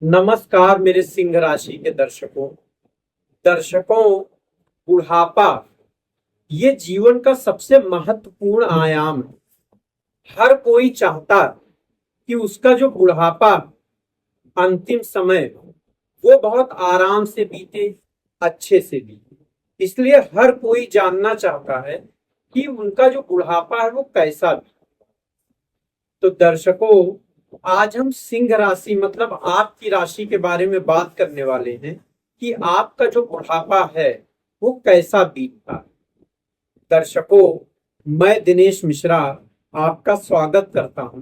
नमस्कार मेरे सिंह राशि के दर्शकों। बुढ़ापा ये जीवन का सबसे महत्वपूर्ण आयाम है। हर कोई चाहता कि उसका जो बुढ़ापा अंतिम समय वो बहुत आराम से बीते, अच्छे से बीते। इसलिए हर कोई जानना चाहता है कि उनका जो बुढ़ापा है वो कैसा बीते। तो दर्शकों, आज हम सिंह राशि मतलब आपकी राशि के बारे में बात करने वाले हैं कि आपका जो बुढ़ापा है वो कैसा बीतता। दर्शकों, मैं दिनेश मिश्रा आपका स्वागत करता हूं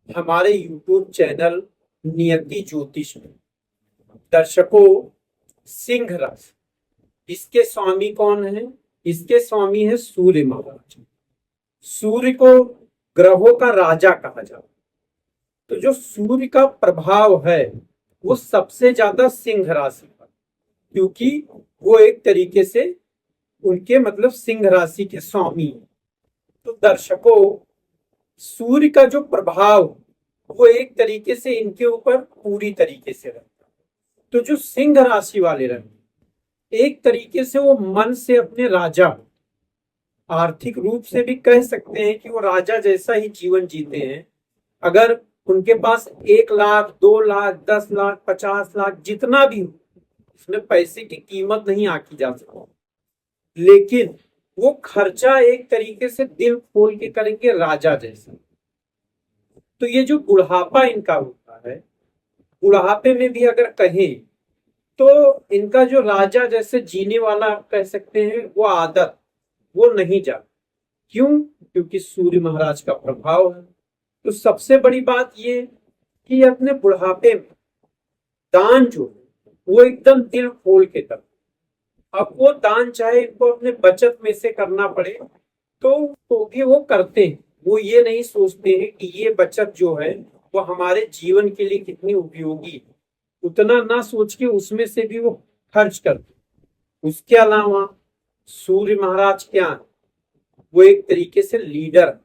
हमारे YouTube चैनल नियति ज्योतिष में। दर्शकों, सिंह राशि, इसके स्वामी कौन है? इसके स्वामी है सूर्य महाराज। सूर्य को ग्रहों का राजा कहा जाता है। तो जो सूर्य का प्रभाव है वो सबसे ज्यादा सिंह राशि पर, क्योंकि वो एक तरीके से उनके मतलब सिंह राशि के स्वामी है। तो दर्शकों, सूर्य का जो प्रभाव वो एक तरीके से इनके ऊपर पूरी तरीके से रहता है। तो जो सिंह राशि वाले रहते, एक तरीके से वो मन से अपने राजा, आर्थिक रूप से भी कह सकते हैं कि वो राजा जैसा ही जीवन जीते हैं। अगर उनके पास 1 लाख, 2 लाख, 10 लाख, 50 लाख जितना भी हो, इसमें पैसे की कीमत नहीं आकी जा सकती, लेकिन वो खर्चा एक तरीके से दिल खोल के करेंगे राजा जैसा। तो ये जो बुढ़ापा इनका होता है, बुढ़ापे में भी अगर कहें तो इनका जो राजा जैसे जीने वाला आप कह सकते हैं वो आदत वो नहीं जाती। क्यों? क्योंकि सूर्य महाराज का प्रभाव है। तो सबसे बड़ी बात ये कि अपने बुढ़ापे में दान जो है वो एकदम दिल खोल के कर। अब वो दान चाहे इनको अपने बचत में से करना पड़े तो भी वो करते हैं। वो ये नहीं सोचते हैं कि ये बचत जो है वो हमारे जीवन के लिए कितनी उपयोगी है, उतना ना सोच के उसमें से भी वो खर्च करते। उसके अलावा सूर्य महाराज क्या है? वो एक तरीके से लीडर।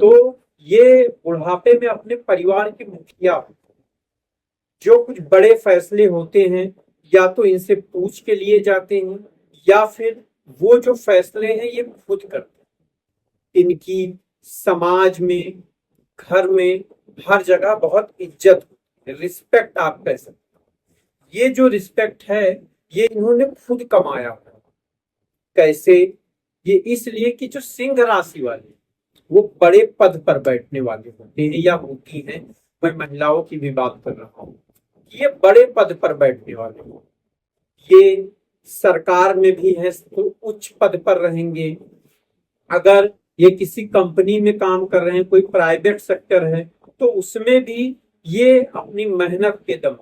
तो ये बुढ़ापे में अपने परिवार के मुखिया, जो कुछ बड़े फैसले होते हैं या तो इनसे पूछ के लिए जाते हैं या फिर वो जो फैसले हैं ये खुद करते हैं। इनकी समाज में, घर में, हर जगह बहुत इज्जत, रिस्पेक्ट आप कह सकते हैं। ये जो रिस्पेक्ट है ये इन्होंने खुद कमाया है। कैसे? ये इसलिए कि जो सिंह राशि वाले वो बड़े पद पर बैठने वाले होते हैं या होती हैं। मैं महिलाओं की भी बात कर रहा हूँ। ये बड़े पद पर बैठने वाले हो, ये सरकार में भी है तो उच्च पद पर रहेंगे। अगर ये किसी कंपनी में काम कर रहे हैं, कोई प्राइवेट सेक्टर है, तो उसमें भी ये अपनी मेहनत के दम,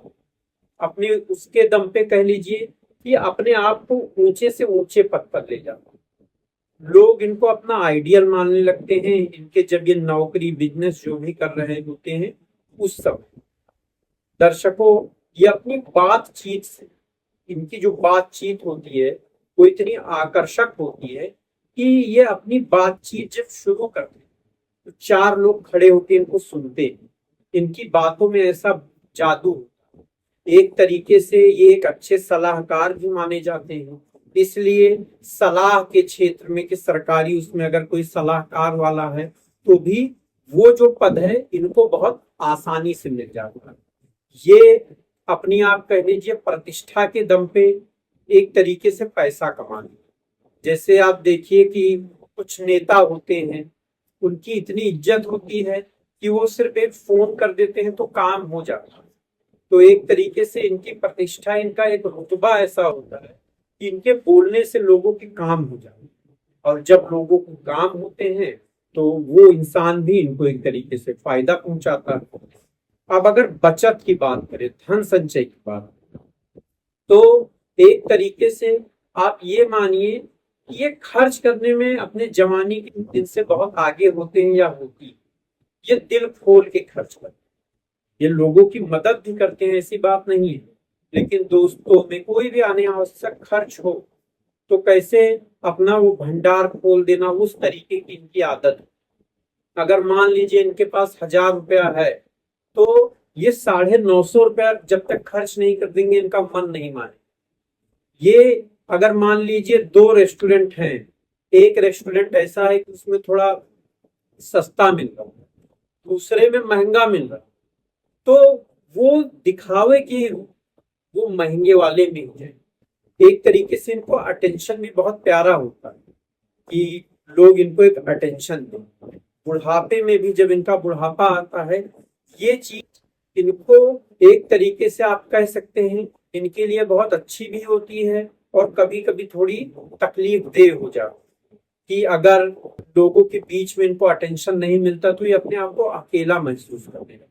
अपने उसके दम पे कह लीजिए कि अपने आप को ऊंचे से ऊंचे पद पर ले जाते। लोग इनको अपना आइडियल मानने लगते हैं। इनके जब ये नौकरी बिजनेस जो भी कर रहे होते हैं उस समय, दर्शकों, ये अपनी बातचीत से, इनकी जो बातचीत होती है वो इतनी आकर्षक होती है कि ये अपनी बातचीत जब शुरू करते हैं तो 4 लोग खड़े होकर इनको सुनते हैं। इनकी बातों में ऐसा जादू होता है। एक तरीके से ये एक अच्छे सलाहकार भी माने जाते हैं। इसलिए सलाह के क्षेत्र में कि सरकारी उसमें अगर कोई सलाहकार वाला है तो भी वो जो पद है इनको बहुत आसानी से मिल जाता है। ये अपनी आप कह लीजिए प्रतिष्ठा के दम पे एक तरीके से पैसा कमाने। जैसे आप देखिए कि कुछ नेता होते हैं, उनकी इतनी इज्जत होती है कि वो सिर्फ एक फोन कर देते हैं तो काम हो जाता है। तो एक तरीके से इनकी प्रतिष्ठा, इनका एक रुतबा ऐसा होता है कि इनके बोलने से लोगों के काम हो जाते हैं। और जब लोगों को काम होते हैं तो वो इंसान भी इनको एक तरीके से फायदा पहुंचाता है। अब अगर बचत की बात करें, धन संचय की बात, तो एक तरीके से आप ये मानिए कि ये खर्च करने में अपने जवानी के दिन से बहुत आगे होते हैं या होती है। ये दिल खोल के खर्च करते हैं, ये लोगों की मदद भी करते हैं, ऐसी बात नहीं है। लेकिन दोस्तों में कोई भी अनावश्यक खर्च हो तो कैसे अपना वो भंडार खोल देना, उस तरीके की इनकी आदत है। अगर मान लीजिए इनके पास 1000 रुपया है तो ये 950 रुपया जब तक खर्च नहीं कर देंगे इनका मन नहीं माने। ये अगर मान लीजिए दो रेस्टोरेंट हैं, एक रेस्टोरेंट ऐसा है कि उसमें थोड़ा सस्ता मिल रहा है, दूसरे में महंगा मिल रहा है, तो वो दिखावे की वो महंगे वाले में ही है। एक तरीके से इनको अटेंशन भी बहुत प्यारा होता है कि लोग इनको एक अटेंशन दें। बुढ़ापे में भी जब इनका बुढ़ापा आता है, ये चीज इनको एक तरीके से आप कह सकते हैं इनके लिए बहुत अच्छी भी होती है और कभी कभी थोड़ी तकलीफ देह हो जाती कि अगर लोगों के बीच में इनको अटेंशन नहीं मिलता तो ये अपने आप को अकेला महसूस करने लगता।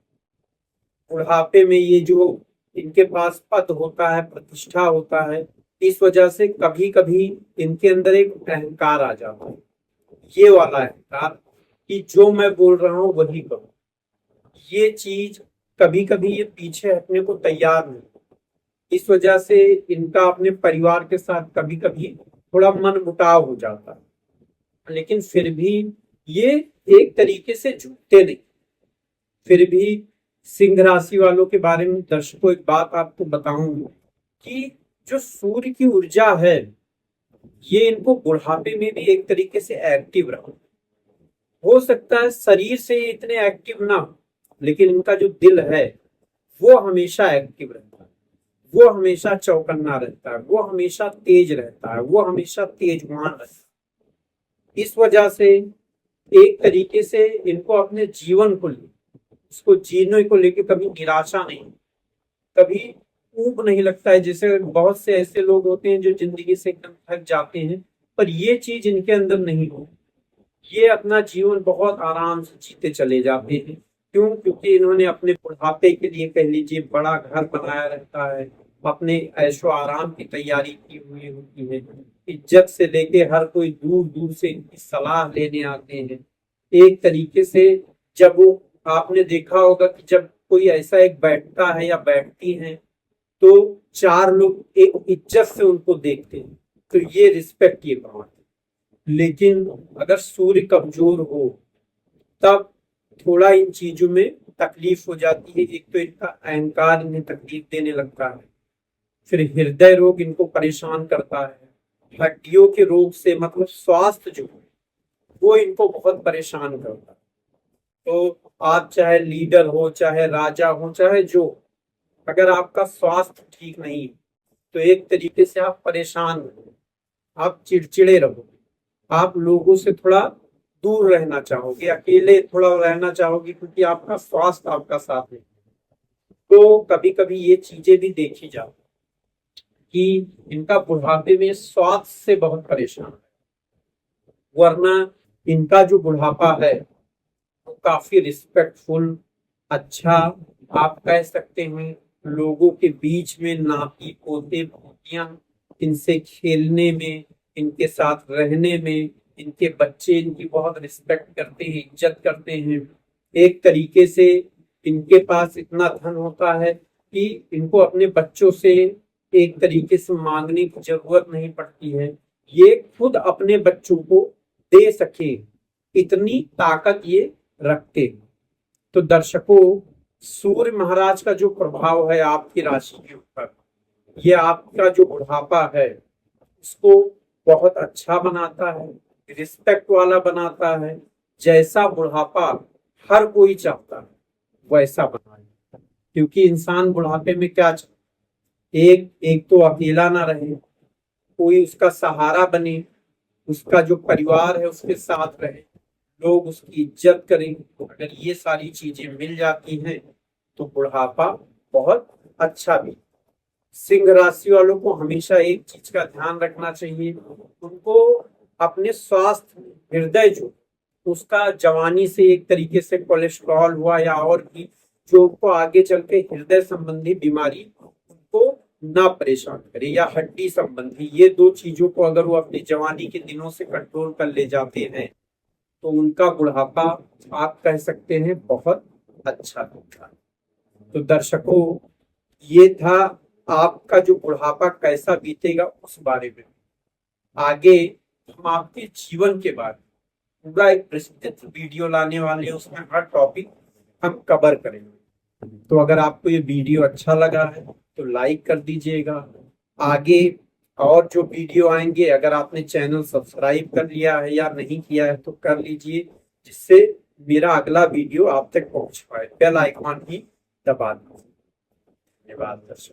बुढ़ापे में ये जो इनके पास पद होता है, प्रतिष्ठा होता है, इस वजह से कभी कभी इनके अंदर एक अहंकार आ जाता है, ये वाला अहंकार कि जो मैं बोल रहा हूं वही करूं। ये चीज कभी कभी ये पीछे हटने को तैयार नहीं, इस वजह से इनका अपने परिवार के साथ कभी कभी थोड़ा मन मुटाव हो जाता है। लेकिन फिर भी ये एक तरीके से झुकते नहीं। फिर भी सिंह राशि वालों के बारे में दर्शकों एक बात आपको बताऊं कि जो सूर्य की ऊर्जा है ये इनको बुढ़ापे में भी एक तरीके से एक्टिव रहा। हो सकता है शरीर से इतने एक्टिव ना हो, लेकिन इनका जो दिल है वो हमेशा एक्टिव रहता है, वो हमेशा चौकन्ना रहता है, वो हमेशा तेज रहता है, वो हमेशा तेजवान रहता है। इस वजह से एक तरीके से इनको अपने जीवन को उसको जीने को लेकर कभी निराशा नहीं, कभी ऊब नहीं लगता है। जैसे बहुत से ऐसे लोग होते हैं जो जिंदगी से एकदम थक जाते हैं, पर ये चीज इनके अंदर नहीं हो। ये अपना जीवन बहुत आराम से जीते चले जाते हैं। क्यों? क्योंकि इन्होंने अपने बुढ़ापे के लिए कह लीजिए बड़ा घर बनाया रहता है, अपने ऐशो आराम की तैयारी की हुई होती है। इज्जत से लेके हर कोई दूर दूर से इनकी सलाह लेने आते हैं। एक तरीके से जब वो आपने देखा होगा कि जब कोई ऐसा एक बैठता है या बैठती है तो चार लोग एक इज्जत से उनको देखते हैं, तो ये रिस्पेक्ट ये बात है। लेकिन अगर सूर्य कमजोर हो तब थोड़ा इन चीजों में तकलीफ हो जाती है। एक तो इनका अहंकार इन्हें तकलीफ देने लगता है, फिर हृदय रोग इनको परेशान करता है, हड्डियों के रोग से मतलब स्वास्थ्य जो वो इनको बहुत परेशान करता है। तो आप चाहे लीडर हो, चाहे राजा हो, चाहे जो, अगर आपका स्वास्थ्य ठीक नहीं तो एक तरीके से आप परेशान रहोगे, आप चिड़चिड़े रहोगे, आप लोगों से थोड़ा दूर रहना चाहोगे, अकेले थोड़ा रहना चाहोगे क्योंकि आपका स्वास्थ्य आपका साथ नहीं। तो कभी कभी ये चीजें भी देखी जाओ कि इनका बुढ़ापे में स्वास्थ्य से बहुत परेशान है। वरना इनका जो बुढ़ापा है वो काफी रिस्पेक्टफुल, अच्छा, आप कह सकते हैं लोगों के बीच में नाती पोते पोतियां इनसे खेलने में, इनके साथ रहने में, इनके बच्चे इनकी बहुत रिस्पेक्ट करते हैं, इज्जत करते हैं। एक तरीके से इनके पास इतना धन होता है कि इनको अपने बच्चों से एक तरीके से मांगने की जरूरत नहीं पड़ती है, ये खुद अपने बच्चों को दे सके, इतनी ताकत ये रखते। तो दर्शकों, सूर्य महाराज का जो प्रभाव है आपकी राशि के ऊपर, ये आपका जो बुढ़ापा है उसको बहुत अच्छा बनाता है, रिस्पेक्ट वाला बनाता है। जैसा बुढ़ापा हर कोई चाहता है वैसा बनाए, क्योंकि इंसान बुढ़ापे में क्या चाहता है, एक तो अकेला ना रहे, कोई उसका सहारा बने, उसका जो परिवार है उसके साथ रहे, लोग उसकी इज्जत करें। अगर ये सारी चीजें मिल जाती हैं तो बुढ़ापा बहुत अच्छा भी। सिंह राशि वालों को हमेशा एक चीज का ध्यान रखना चाहिए, उनको अपने स्वास्थ्य, हृदय जो उसका जवानी से एक तरीके से कोलेस्ट्रॉल हुआ या और भी जो उनको आगे चल के हृदय संबंधी बीमारी उनको ना परेशान करे, या हड्डी संबंधी, ये दो चीजों को अगर वो अपनी जवानी के दिनों से कंट्रोल कर ले जाते हैं तो उनका बुढ़ापा आप कह सकते हैं बहुत अच्छा होता है। तो दर्शकों, ये था आपका जो बुढ़ापा कैसा बीतेगा उस बारे में। आगे हम आपके जीवन के बारे में पूरा एक विस्तृत वीडियो लाने वाले हैं, उसमें हर टॉपिक हम कवर करेंगे। तो अगर आपको ये वीडियो अच्छा लगा है तो लाइक कर दीजिएगा। आगे और जो वीडियो आएंगे, अगर आपने चैनल सब्सक्राइब कर लिया है या नहीं किया है तो कर लीजिए, जिससे मेरा अगला वीडियो आप तक पहुंच पाए। बेल आइकॉन भी दबा दीजिए। धन्यवाद दर्शकों।